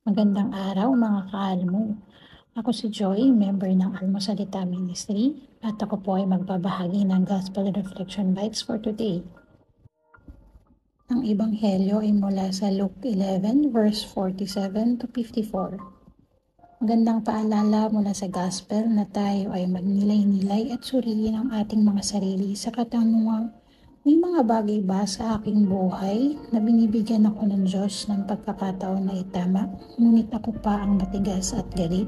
Magandang araw mga kaalmo. Ako si Joy, member ng Almosalita Ministry at ako po ay magbabahagi ng Gospel Reflection Bites for today. Ang Ebanghelyo ay mula sa Luke 11 verse 47 to 54. Magandang paalala mula sa Gospel na tayo ay magnilay-nilay at suriin ang ating mga sarili sa katanungang may mga bagay ba sa aking buhay na binibigyan ako ng Diyos ng pagkakataon na itama, ngunit ako pa ang matigas at galit?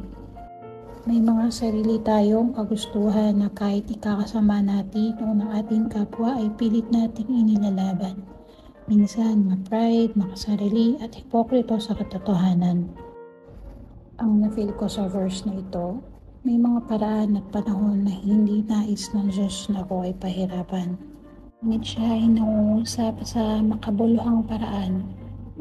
May mga sarili tayong kagustuhan na kahit ikakasama natin o ng ating kapwa ay pilit nating inilalaban. Minsan, ma-pride, makasarili at hipokrito sa katotohanan. Ang na-feel ko sa verse na ito, may mga paraan at panahon na hindi nais ng Diyos na ako ay pahirapan. Ngunit siya ay nangungusap sa makabuluhang paraan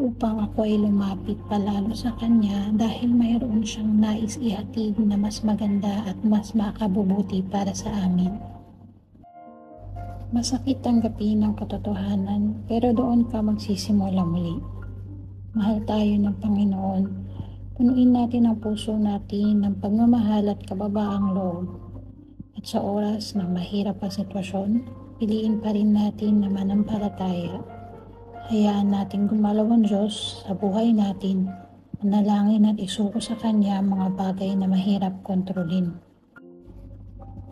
upang ako ay lumapit palalo sa Kanya dahil mayroon siyang nais ihatid na mas maganda at mas makabubuti para sa amin. Masakit tanggapin ang katotohanan pero doon ka magsisimula muli. Mahal tayo ng Panginoon. Punuin natin ang puso natin ng pagmamahal at kababaang loob. At sa oras ng mahirap ang sitwasyon, piliin pa rin natin na manampalataya. Hayaan natin gumalaw ang Diyos sa buhay natin, manalangin at isuko sa Kanya ang mga bagay na mahirap kontrolin.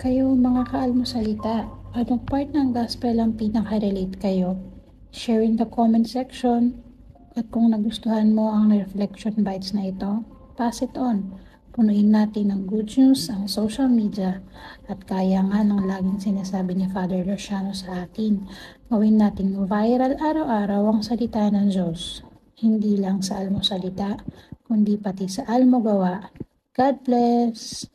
Kayo mga kaalmosalita, anong part ng gospel ang pinaka-relate kayo? Share in the comment section. At kung nagustuhan mo ang reflection bites na ito, pass it on. Punuin natin ng good news ang social media at kaya nga ng laging sinasabi ni Father Luciano sa atin, gawin nating viral araw-araw ang salita ng Diyos. Hindi lang sa almosalita, kundi pati sa almogawa. God bless!